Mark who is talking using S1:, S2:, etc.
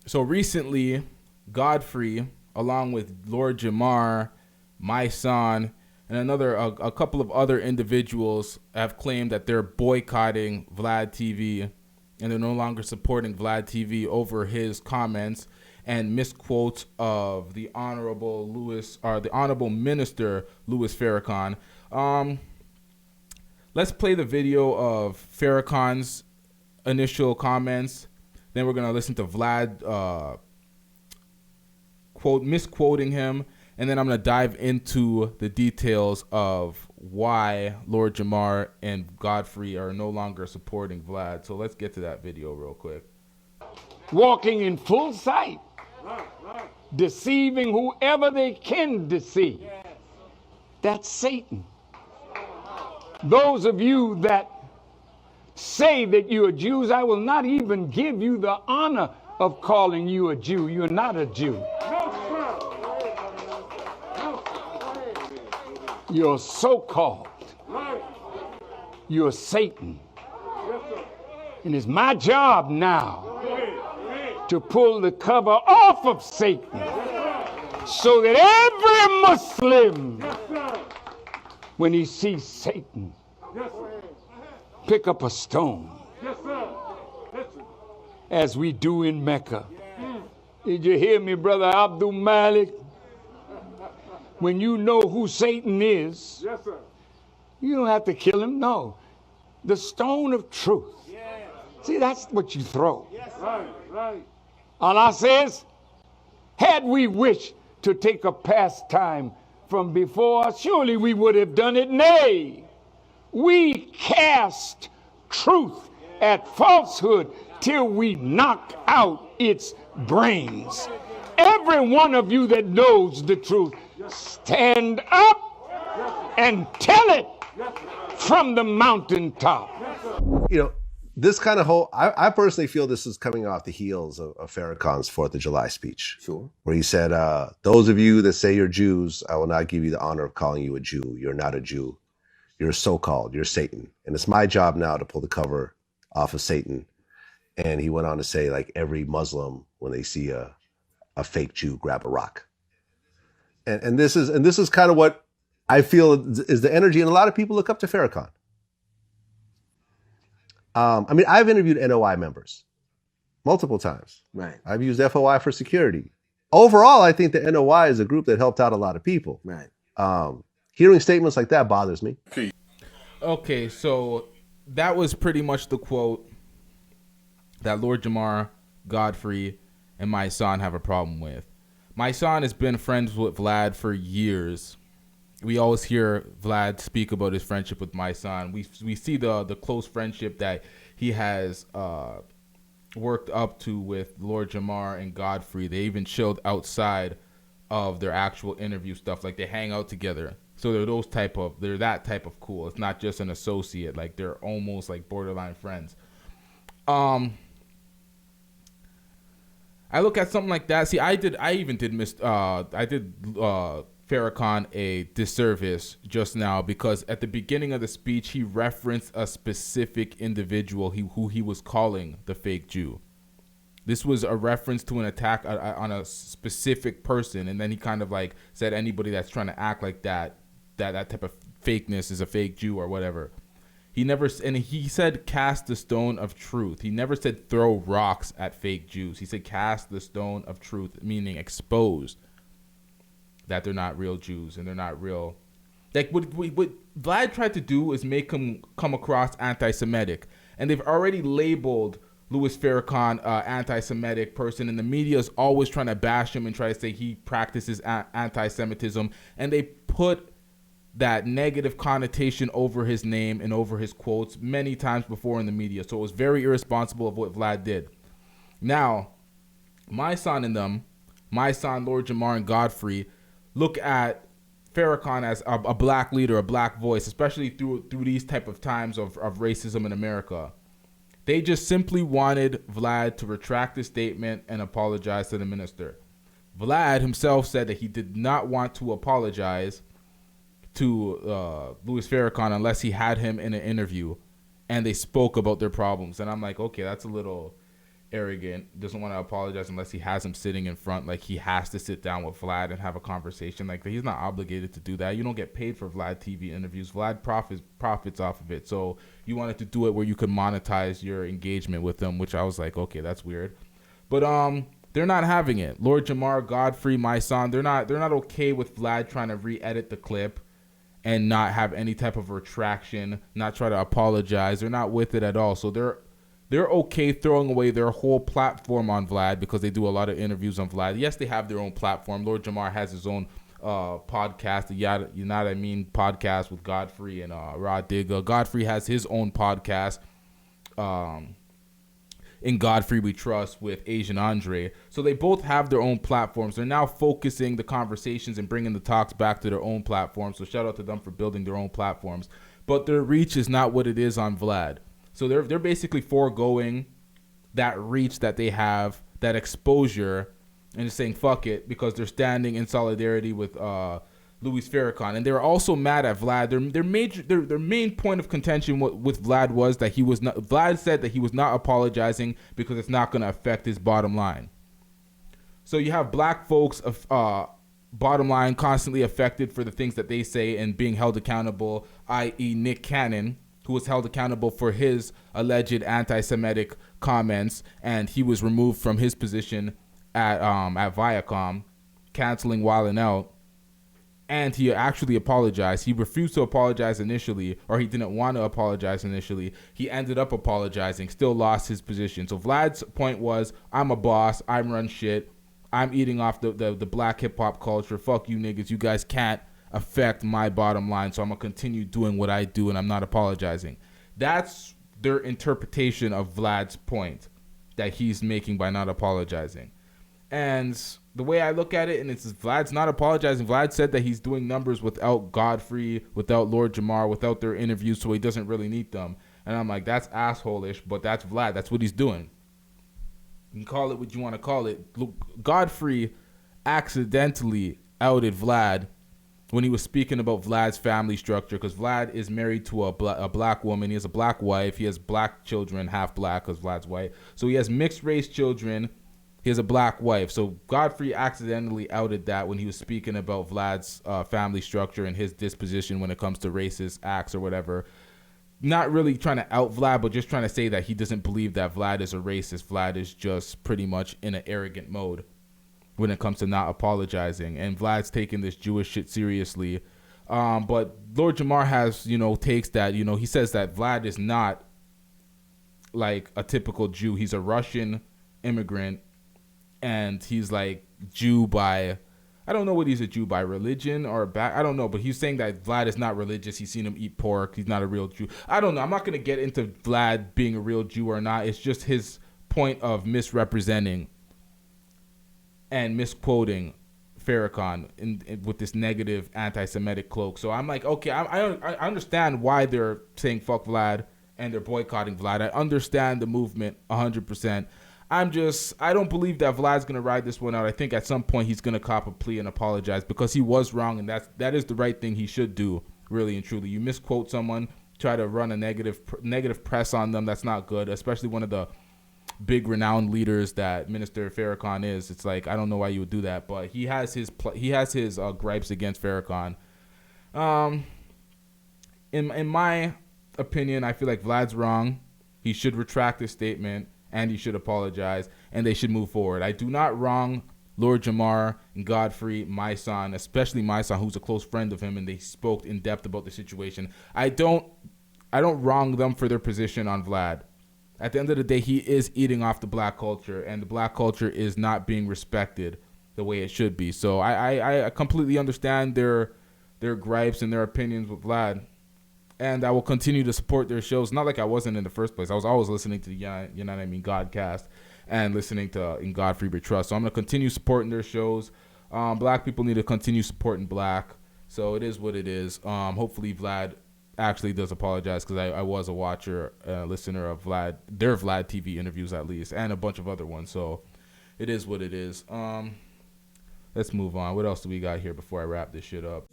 S1: So recently, Godfrey, along with Lord Jamar, Mysonne, and a couple of other individuals have claimed that they're boycotting VladTV and they're no longer supporting VladTV over his comments and misquotes of the Honorable Minister Louis Farrakhan. Let's play the video of Farrakhan's initial comments. Then we're gonna listen to Vlad misquoting him, and then I'm gonna dive into the details of why Lord Jamar and Godfrey are no longer supporting Vlad. So let's get to that video real quick.
S2: Walking in full sight, deceiving whoever they can deceive. That's Satan. Those of you that say that you are Jews, I will not even give you the honor of calling you a Jew. You're not a Jew. You're so-called. You're Satan. And it's my job now to pull the cover off of Satan so that every Muslim, when he sees Satan, pick up a stone, as we do in Mecca. Did you hear me, Brother Abdul Malik? When you know who Satan is, you don't have to kill him. No, the stone of truth. See, that's what you throw. Allah says, had we wished to take a pastime from before, surely we would have done it. Nay, we cast truth at falsehood till we knock out its brains. Every one of you that knows the truth, stand up and tell it from the mountaintop.
S3: You know, this kind of whole, I personally feel this is coming off the heels of Farrakhan's 4th of July speech.
S4: Sure.
S3: Where he said, those of you that say you're Jews, I will not give you the honor of calling you a Jew. You're not a Jew. You're so-called. You're Satan. And it's my job now to pull the cover off of Satan. And he went on to say, like, every Muslim, when they see a fake Jew, grab a rock. And this is kind of what I feel is the energy. And a lot of people look up to Farrakhan. I mean, I've interviewed NOI members multiple times.
S4: Right.
S3: I've used FOI for security. Overall, I think the NOI is a group that helped out a lot of people.
S4: Right.
S3: Hearing statements like that bothers me.
S1: Okay, so that was pretty much the quote that Lord Jamar, Godfrey, and Mysonne have a problem with. Mysonne has been friends with Vlad for years. We always hear Vlad speak about his friendship with Mysonne. We see the close friendship that he has worked up to with Lord Jamar and Godfrey. They even chilled outside of their actual interview stuff. Like, they hang out together. So they're that type of cool. It's not just an associate. Like, they're almost like borderline friends. I look at something like that. See, I did Farrakhan a disservice just now, because at the beginning of the speech he referenced a specific individual who he was calling the fake Jew. This was a reference to an attack on a specific person, and then he kind of like said anybody that's trying to act like that type of fakeness is a fake Jew or whatever. He said cast the stone of truth. He never said throw rocks at fake Jews. He said cast the stone of truth, meaning expose that they're not real Jews and they're not real. Like, what Vlad tried to do is make him come across anti-Semitic, and they've already labeled Louis Farrakhan anti-Semitic person, and the media is always trying to bash him and try to say he practices anti-Semitism, and they put that negative connotation over his name and over his quotes many times before in the media. So it was very irresponsible of what Vlad did. Now, Mysonne, Lord Jamar, and Godfrey look at Farrakhan as a black leader, a black voice, especially through these type of times of racism in America. They just simply wanted Vlad to retract his statement and apologize to the minister. Vlad himself said that he did not want to apologize to Louis Farrakhan unless he had him in an interview and they spoke about their problems. And I'm like, okay, that's a little arrogant, doesn't want to apologize unless he has him sitting in front. Like, he has to sit down with Vlad and have a conversation. Like, he's not obligated to do that. You don't get paid for VladTV interviews. Vlad profits off of it. So you wanted to do it where you could monetize your engagement with them, which I was like, okay, that's weird. But they're not having it. Lord Jamar, Godfrey, Mysonne, they're not okay with Vlad trying to re-edit the clip and not have any type of retraction, not try to apologize. They're not with it at all. So they're okay throwing away their whole platform on Vlad because they do a lot of interviews on Vlad. Yes, they have their own platform. Lord Jamar has his own podcast, the You Know What I Mean podcast with Godfrey and Rod Digga. Godfrey has his own podcast, In Godfrey We Trust, with Asian Andre. So they both have their own platforms. They're now focusing the conversations and bringing the talks back to their own platforms. So shout out to them for building their own platforms. But their reach is not what it is on Vlad. So they're basically foregoing that reach that they have, that exposure, and just saying fuck it because they're standing in solidarity with Louis Farrakhan. And they're also mad at Vlad. Their main point of contention with Vlad was that Vlad said that he was not apologizing because it's not going to affect his bottom line. So you have black folks bottom line constantly affected for the things that they say and being held accountable, i.e. Nick Cannon, who was held accountable for his alleged anti-Semitic comments, and he was removed from his position at Viacom, canceling Wild 'N Out. And he actually apologized. He refused to apologize initially, or he didn't want to apologize initially. He ended up apologizing, still lost his position. So Vlad's point was, I'm a boss, I run shit, I'm eating off the black hip-hop culture, fuck you niggas, you guys can't affect my bottom line, so I'm going to continue doing what I do, and I'm not apologizing. That's their interpretation of Vlad's point that he's making by not apologizing. And the way I look at it, and it's Vlad's not apologizing. Vlad said that he's doing numbers without Godfrey, without Lord Jamar, without their interviews, so he doesn't really need them. And I'm like, that's asshole-ish, but that's Vlad. That's what he's doing. You can call it what you want to call it. Look, Godfrey accidentally outed Vlad when he was speaking about Vlad's family structure, because Vlad is married to a black woman. He has a black wife. He has black children, half black because Vlad's white. So he has mixed race children. He has a black wife. So Godfrey accidentally outed that when he was speaking about Vlad's family structure and his disposition when it comes to racist acts or whatever. Not really trying to out Vlad, but just trying to say that he doesn't believe that Vlad is a racist. Vlad is just pretty much in an arrogant mode when it comes to not apologizing. And Vlad's taking this Jewish shit seriously. But Lord Jamar has, takes that, he says that Vlad is not like a typical Jew. He's a Russian immigrant. And he's like Jew by, I don't know what he's a Jew by, religion or I don't know. But he's saying that Vlad is not religious. He's seen him eat pork. He's not a real Jew. I don't know. I'm not going to get into Vlad being a real Jew or not. It's just his point of misrepresenting and misquoting Farrakhan with this negative anti-Semitic cloak. So I'm like, okay, I understand why they're saying fuck Vlad and they're boycotting Vlad. I understand the movement 100%. I don't believe that Vlad's going to ride this one out. I think at some point he's going to cop a plea and apologize because he was wrong, and that is the right thing he should do, really and truly. You misquote someone, try to run a negative press on them, that's not good, especially one of the big renowned leaders that Minister Farrakhan is. It's like, I don't know why you would do that, but he has his gripes against Farrakhan. In my opinion, I feel like Vlad's wrong. He should retract his statement. And he should apologize, and they should move forward. I do not wrong Lord Jamar and Godfrey, Mysonne, especially Mysonne, who's a close friend of him, and they spoke in depth about the situation. I don't wrong them for their position on Vlad. At the end of the day, he is eating off the black culture, and the black culture is not being respected the way it should be. So I completely understand their gripes and their opinions with Vlad. And I will continue to support their shows. Not like I wasn't in the first place. I was always listening to the You Know What I Mean Godcast and listening to In Godfrey We Trust. So I'm going to continue supporting their shows. Black people need to continue supporting black. So it is what it is. Hopefully Vlad actually does apologize, because I was a watcher, listener of their VladTV interviews at least, and a bunch of other ones. So it is what it is. Let's move on. What else do we got here before I wrap this shit up?